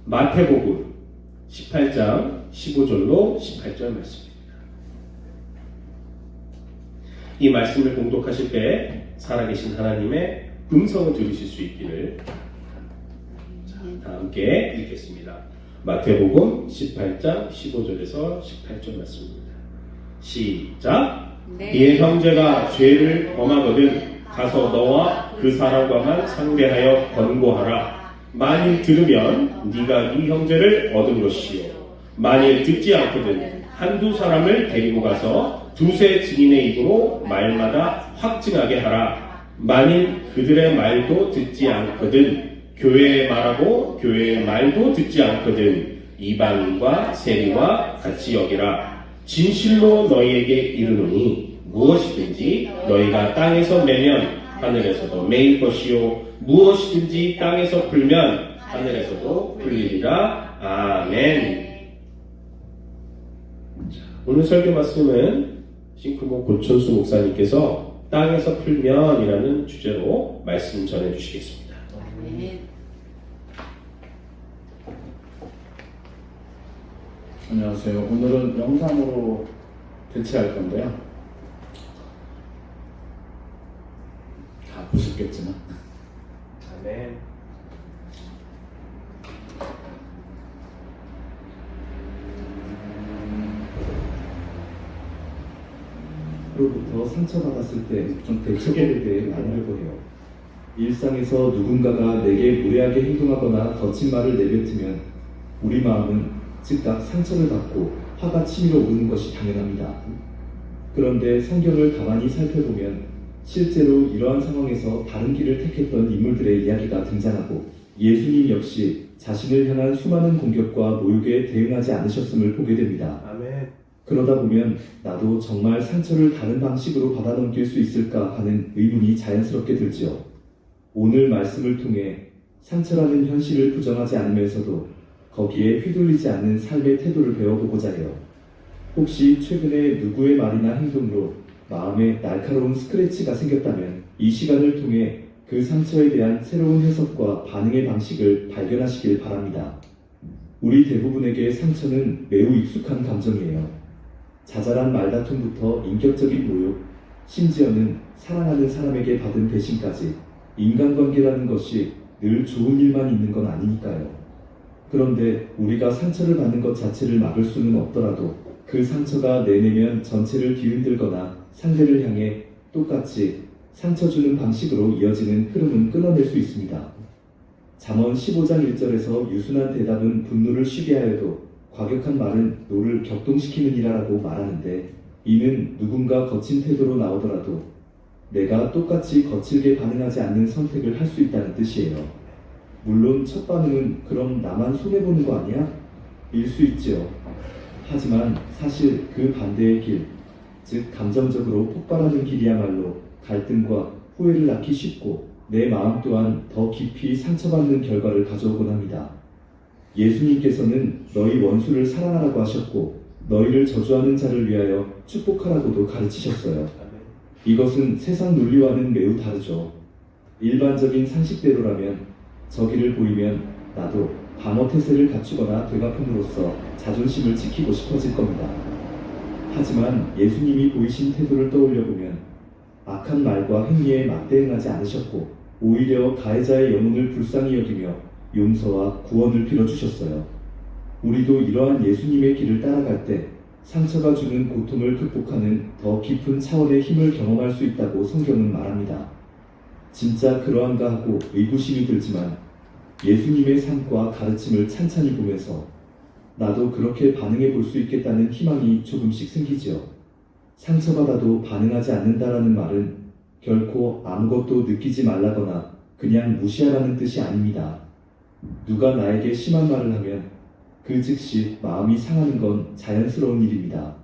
마태복음 18장 15절로 18절 말씀입니다. 이 말씀을 봉독하실 때 살아계신 하나님의 음성을 들으실 수 있기를 다 함께 읽겠습니다. 마태복음 18장 15절에서 18절 말씀입니다. 시작! 네 형제가 죄를 범하거든 가서 너와 그 사람과만 상대하여 권고하라. 만일 들으면 네가 네 형제를 얻은 것이요, 만일 듣지 않거든 한두 사람을 데리고 가서 두세 증인의 입으로 말마다 확증하게 하라. 만일 그들의 말도 듣지 않거든 교회의 말하고 교회의 말도 듣지 않거든 이방인과 세리와 같이 여기라. 진실로 너희에게 이르노니 무엇이든지 너희가 땅에서 매면 하늘에서도 매일 것이요, 무엇이든지 땅에서 풀면 하늘에서도 풀리리라. 아멘. 오늘 설교 말씀은 싱크모 고천수 목사님께서 땅에서 풀면이라는 주제로 말씀 전해주시겠습니다. 아멘. 안녕하세요. 오늘은 영상으로 대체할 건데요. 다 보셨겠지만. 아멘. 로부터 상처받았을 때 좀 대처법에 대해 나누려고 해요. 일상에서 누군가가 내게 무례하게 행동하거나 거친 말을 내뱉으면 우리 마음은 즉각 상처를 받고 화가 치밀어 오르는 것이 당연합니다. 그런데 성경을 가만히 살펴보면 실제로 이러한 상황에서 다른 길을 택했던 인물들의 이야기가 등장하고 예수님 역시 자신을 향한 수많은 공격과 모욕에 대응하지 않으셨음을 보게 됩니다. 아멘. 그러다 보면 나도 정말 상처를 다른 방식으로 받아넘길 수 있을까 하는 의문이 자연스럽게 들지요. 오늘 말씀을 통해 상처라는 현실을 부정하지 않으면서도 거기에 휘둘리지 않는 삶의 태도를 배워보고자 해요. 혹시 최근에 누구의 말이나 행동으로 마음에 날카로운 스크래치가 생겼다면 이 시간을 통해 그 상처에 대한 새로운 해석과 반응의 방식을 발견하시길 바랍니다. 우리 대부분에게 상처는 매우 익숙한 감정이에요. 자잘한 말다툼부터 인격적인 모욕, 심지어는 사랑하는 사람에게 받은 배신까지 인간관계라는 것이 늘 좋은 일만 있는 건 아니니까요. 그런데 우리가 상처를 받는 것 자체를 막을 수는 없더라도 그 상처가 내 내면 전체를 뒤흔들거나 상대를 향해 똑같이 상처 주는 방식으로 이어지는 흐름은 끊어낼 수 있습니다. 잠언 15장 1절에서 유순한 대답은 분노를 쉬게 하여도 과격한 말은 노를 격동시키느니라라고 말하는데, 이는 누군가 거친 태도로 나오더라도 내가 똑같이 거칠게 반응하지 않는 선택을 할 수 있다는 뜻이에요. 물론 첫 반응은 그럼 나만 손해보는 거 아니야? 일 수 있지요. 하지만 사실 그 반대의 길, 즉 감정적으로 폭발하는 길이야말로 갈등과 후회를 낳기 쉽고 내 마음 또한 더 깊이 상처받는 결과를 가져오곤 합니다. 예수님께서는 너희 원수를 사랑하라고 하셨고 너희를 저주하는 자를 위하여 축복하라고도 가르치셨어요. 이것은 세상 논리와는 매우 다르죠. 일반적인 상식대로라면 저기를 보이면 나도 방어태세를 갖추거나 되갚음으로써 자존심을 지키고 싶어질 겁니다. 하지만 예수님이 보이신 태도를 떠올려보면 악한 말과 행위에 맞대응하지 않으셨고 오히려 가해자의 영혼을 불쌍히 여기며 용서와 구원을 빌어주셨어요. 우리도 이러한 예수님의 길을 따라갈 때 상처가 주는 고통을 극복하는 더 깊은 차원의 힘을 경험할 수 있다고 성경은 말합니다. 진짜 그러한가 하고 의구심이 들지만 예수님의 삶과 가르침을 찬찬히 보면서 나도 그렇게 반응해 볼 수 있겠다는 희망이 조금씩 생기지요. 상처받아도 반응하지 않는다라는 말은 결코 아무것도 느끼지 말라거나 그냥 무시하라는 뜻이 아닙니다. 누가 나에게 심한 말을 하면 그 즉시 마음이 상하는 건 자연스러운 일입니다.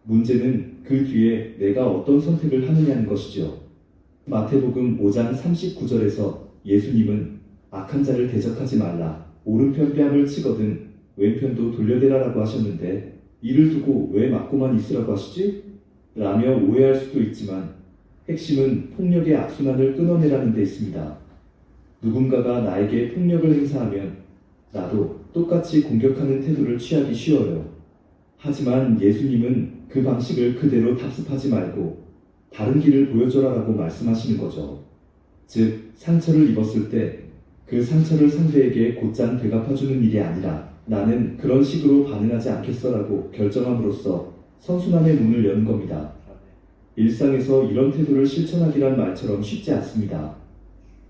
문제는 그 뒤에 내가 어떤 선택을 하느냐는 것이죠. 마태복음 5장 39절에서 예수님은 악한 자를 대적하지 말라, 오른편 뺨을 치거든 왼편도 돌려대라라고 하셨는데 이를 두고 왜 막고만 있으라고 하시지? 라며 오해할 수도 있지만 핵심은 폭력의 악순환을 끊어내라는 데 있습니다. 누군가가 나에게 폭력을 행사하면 나도 똑같이 공격하는 태도를 취하기 쉬워요. 하지만 예수님은 그 방식을 그대로 답습하지 말고 다른 길을 보여줘라라고 말씀하시는 거죠. 즉, 상처를 입었을 때 그 상처를 상대에게 곧장 되갚아주는 일이 아니라 나는 그런 식으로 반응하지 않겠어라고 결정함으로써 선순환의 문을 여는 겁니다. 일상에서 이런 태도를 실천하기란 말처럼 쉽지 않습니다.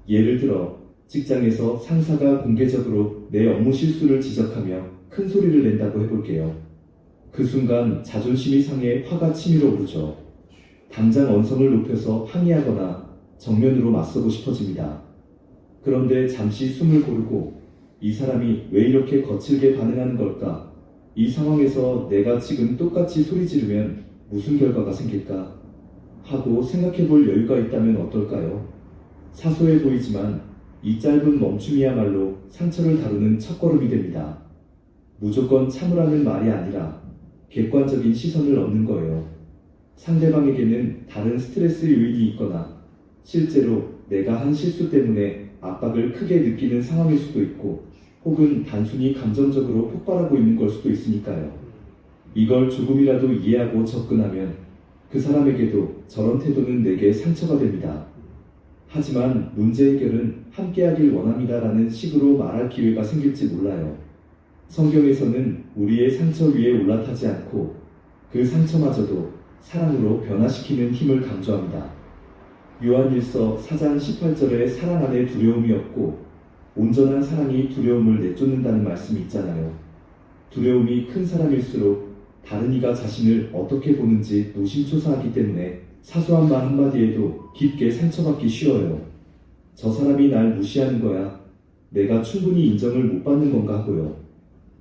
예를 들어 직장에서 상사가 공개적으로 내 업무 실수를 지적하며 큰 소리를 낸다고 해볼게요. 그 순간 자존심이 상해 화가 치밀어 오르죠. 당장 언성을 높여서 항의하거나 정면으로 맞서고 싶어집니다. 그런데 잠시 숨을 고르고 이 사람이 왜 이렇게 거칠게 반응하는 걸까? 이 상황에서 내가 지금 똑같이 소리 지르면 무슨 결과가 생길까? 하고 생각해 볼 여유가 있다면 어떨까요? 사소해 보이지만 이 짧은 멈춤이야말로 상처를 다루는 첫걸음이 됩니다. 무조건 참으라는 말이 아니라 객관적인 시선을 얻는 거예요. 상대방에게는 다른 스트레스 요인이 있거나 실제로 내가 한 실수 때문에 압박을 크게 느끼는 상황일 수도 있고 혹은 단순히 감정적으로 폭발하고 있는 걸 수도 있으니까요. 이걸 조금이라도 이해하고 접근하면 그 사람에게도 저런 태도는 내게 상처가 됩니다. 하지만 문제 해결은 함께하길 원합니다라는 식으로 말할 기회가 생길지 몰라요. 성경에서는 우리의 상처 위에 올라타지 않고 그 상처마저도 사랑으로 변화시키는 힘을 강조합니다. 요한일서 4장 18절에 사랑 안에 두려움이 없고 온전한 사랑이 두려움을 내쫓는다는 말씀이 있잖아요. 두려움이 큰 사람일수록 다른 이가 자신을 어떻게 보는지 노심초사하기 때문에 사소한 말 한마디에도 깊게 상처받기 쉬워요. 저 사람이 날 무시하는 거야. 내가 충분히 인정을 못 받는 건가 하고요.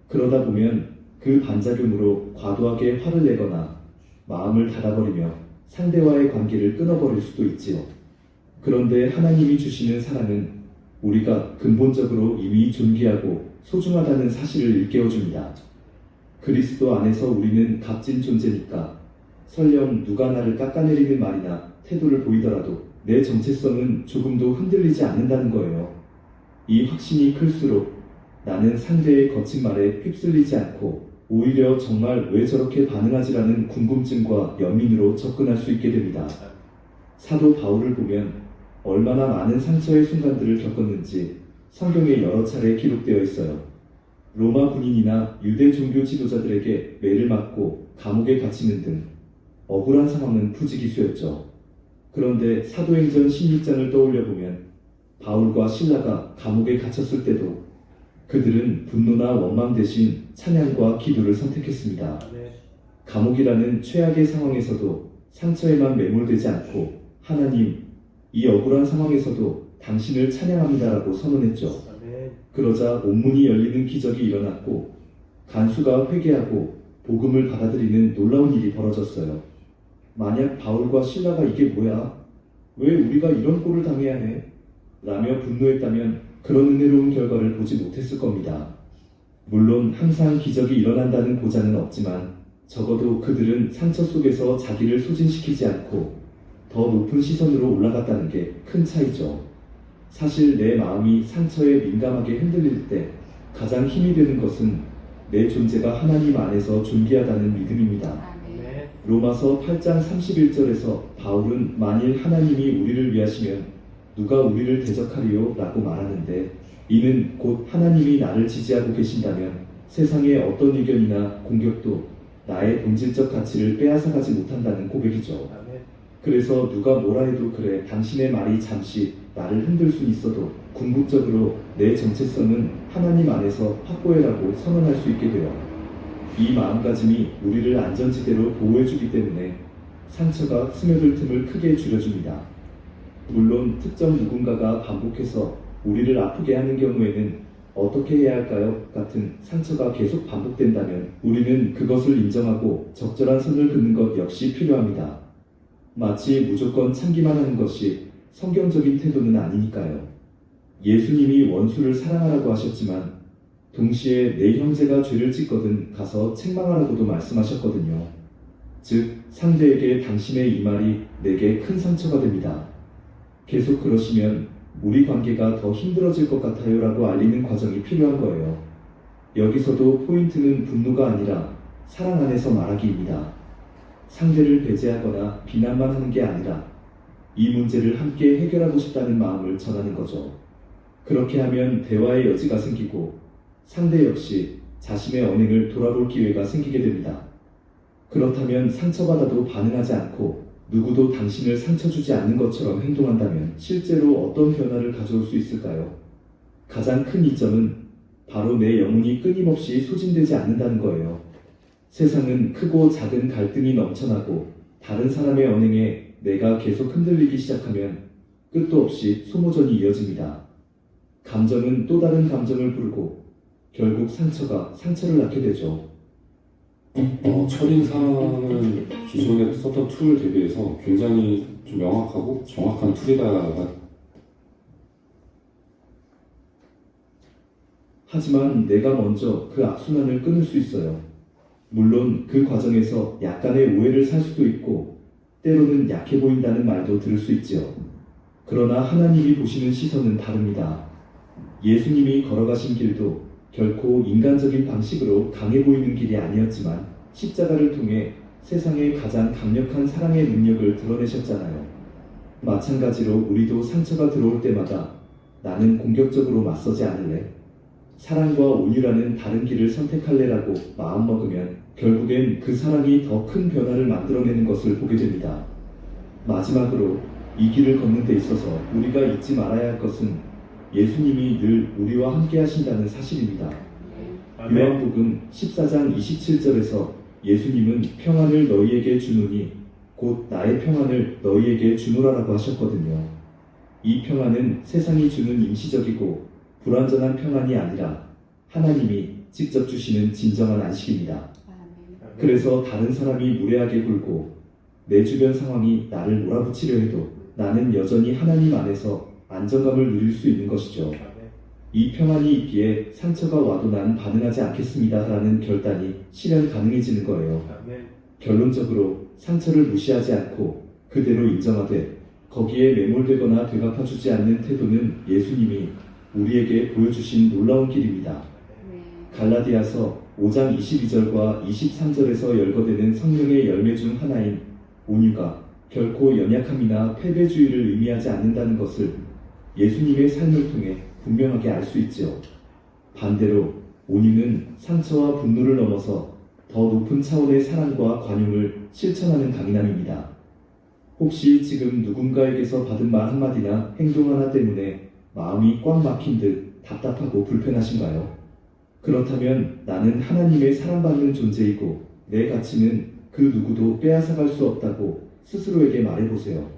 그러다 보면 그 반작용으로 과도하게 화를 내거나 마음을 닫아버리며 상대와의 관계를 끊어버릴 수도 있지요. 그런데 하나님이 주시는 사랑은 우리가 근본적으로 이미 존귀하고 소중하다는 사실을 일깨워줍니다. 그리스도 안에서 우리는 값진 존재니까 설령 누가 나를 깎아내리는 말이나 태도를 보이더라도 내 정체성은 조금도 흔들리지 않는다는 거예요. 이 확신이 클수록 나는 상대의 거친 말에 휩쓸리지 않고 오히려 정말 왜 저렇게 반응하지라는 궁금증과 연민으로 접근할 수 있게 됩니다. 사도 바울을 보면 얼마나 많은 상처의 순간들을 겪었는지 성경에 여러 차례 기록되어 있어요. 로마 군인이나 유대 종교 지도자들에게 매를 맞고 감옥에 갇히는 등 억울한 상황은 부지기수였죠. 그런데 사도행전 16장을 떠올려보면 바울과 실라가 감옥에 갇혔을 때도 그들은 분노나 원망 대신 찬양과 기도를 선택했습니다. 감옥이라는 최악의 상황에서도 상처에만 매몰되지 않고 하나님, 이 억울한 상황에서도 당신을 찬양합니다라고 선언했죠. 그러자 온문이 열리는 기적이 일어났고 간수가 회개하고 복음을 받아들이는 놀라운 일이 벌어졌어요. 만약 바울과 실라가 이게 뭐야? 왜 우리가 이런 꼴을 당해야 해? 라며 분노했다면 그런 은혜로운 결과를 보지 못했을 겁니다. 물론 항상 기적이 일어난다는 보장은 없지만 적어도 그들은 상처 속에서 자기를 소진시키지 않고 더 높은 시선으로 올라갔다는 게 큰 차이죠. 사실 내 마음이 상처에 민감하게 흔들릴 때 가장 힘이 되는 것은 내 존재가 하나님 안에서 존귀하다는 믿음입니다. 로마서 8장 31절에서 바울은 만일 하나님이 우리를 위하시면 누가 우리를 대적하리요? 라고 말하는데 이는 곧 하나님이 나를 지지하고 계신다면 세상의 어떤 의견이나 공격도 나의 본질적 가치를 빼앗아가지 못한다는 고백이죠. 그래서 누가 뭐라 해도 그래 당신의 말이 잠시 나를 흔들 수 있어도 궁극적으로 내 정체성은 하나님 안에서 확고해라고 선언할 수 있게 돼요. 이 마음가짐이 우리를 안전지대로 보호해주기 때문에 상처가 스며들 틈을 크게 줄여줍니다. 물론 특정 누군가가 반복해서 우리를 아프게 하는 경우에는 어떻게 해야 할까요? 같은 상처가 계속 반복된다면 우리는 그것을 인정하고 적절한 선을 긋는 것 역시 필요합니다. 마치 무조건 참기만 하는 것이 성경적인 태도는 아니니까요. 예수님이 원수를 사랑하라고 하셨지만 동시에 내 형제가 죄를 짓거든 가서 책망하라고도 말씀하셨거든요. 즉 상대에게 당신의 이 말이 내게 큰 상처가 됩니다. 계속 그러시면 우리 관계가 더 힘들어질 것 같아요 라고 알리는 과정이 필요한 거예요. 여기서도 포인트는 분노가 아니라 사랑 안에서 말하기입니다. 상대를 배제하거나 비난만 하는 게 아니라 이 문제를 함께 해결하고 싶다는 마음을 전하는 거죠. 그렇게 하면 대화의 여지가 생기고 상대 역시 자신의 언행을 돌아볼 기회가 생기게 됩니다. 그렇다면 상처받아도 반응하지 않고 누구도 당신을 상처 주지 않는 것처럼 행동한다면 실제로 어떤 변화를 가져올 수 있을까요? 가장 큰 이점은 바로 내 영혼이 끊임없이 소진되지 않는다는 거예요. 세상은 크고 작은 갈등이 넘쳐나고 다른 사람의 언행에 내가 계속 흔들리기 시작하면 끝도 없이 소모전이 이어집니다. 감정은 또 다른 감정을 부르고 결국 상처가 상처를 낳게 되죠. 철인사는 기존에 썼던 툴 대비해서 굉장히 좀 명확하고 정확한 툴이다가 하지만 내가 먼저 그 악순환을 끊을 수 있어요. 물론 그 과정에서 약간의 오해를 살 수도 있고 때로는 약해 보인다는 말도 들을 수 있지요. 그러나 하나님이 보시는 시선은 다릅니다. 예수님이 걸어가신 길도 결코 인간적인 방식으로 강해 보이는 길이 아니었지만 십자가를 통해 세상의 가장 강력한 사랑의 능력을 드러내셨잖아요. 마찬가지로 우리도 상처가 들어올 때마다 나는 공격적으로 맞서지 않을래? 사랑과 온유라는 다른 길을 선택할래라고 마음먹으면 결국엔 그 사랑이 더 큰 변화를 만들어내는 것을 보게 됩니다. 마지막으로 이 길을 걷는 데 있어서 우리가 잊지 말아야 할 것은 예수님이 늘 우리와 함께 하신다는 사실입니다. 요한복음 14장 27절에서 예수님은 평안을 너희에게 주노니 곧 나의 평안을 너희에게 주노라라고 하셨거든요. 이 평안은 세상이 주는 임시적이고 불완전한 평안이 아니라 하나님이 직접 주시는 진정한 안식입니다. 그래서 다른 사람이 무례하게 굴고 내 주변 상황이 나를 몰아붙이려 해도 나는 여전히 하나님 안에서 안정감을 누릴 수 있는 것이죠. 이 평안이 있기에 상처가 와도 난 반응하지 않겠습니다 라는 결단이 실현 가능해지는 거예요. 결론적으로 상처를 무시하지 않고 그대로 인정하되 거기에 매몰되거나 되갚아주지 않는 태도는 예수님이 우리에게 보여주신 놀라운 길입니다. 갈라디아서 5장 22절과 23절에서 열거되는 성령의 열매 중 하나인 온유가 결코 연약함이나 패배주의를 의미하지 않는다는 것을 예수님의 삶을 통해 분명하게 알 수 있지요. 반대로 온유는 상처와 분노를 넘어서 더 높은 차원의 사랑과 관용을 실천하는 강인함입니다. 혹시 지금 누군가에게서 받은 말 한마디나 행동 하나 때문에 마음이 꽉 막힌 듯 답답하고 불편하신가요? 그렇다면 나는 하나님의 사랑받는 존재이고 내 가치는 그 누구도 빼앗아갈 수 없다고 스스로에게 말해보세요.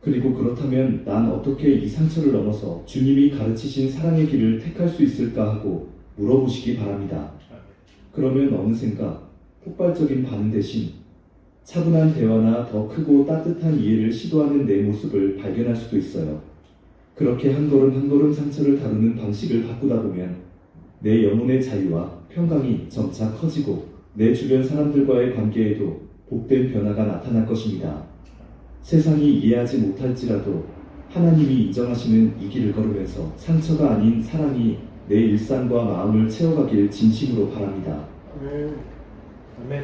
그리고 그렇다면 난 어떻게 이 상처를 넘어서 주님이 가르치신 사랑의 길을 택할 수 있을까 하고 물어보시기 바랍니다. 그러면 어느샌가 폭발적인 반응 대신 차분한 대화나 더 크고 따뜻한 이해를 시도하는 내 모습을 발견할 수도 있어요. 그렇게 한 걸음 한 걸음 상처를 다루는 방식을 바꾸다 보면 내 영혼의 자유와 평강이 점차 커지고 내 주변 사람들과의 관계에도 복된 변화가 나타날 것입니다. 세상이 이해하지 못할지라도 하나님이 인정하시는 이 길을 걸으면서 상처가 아닌 사랑이 내 일상과 마음을 채워가길 진심으로 바랍니다. 아멘.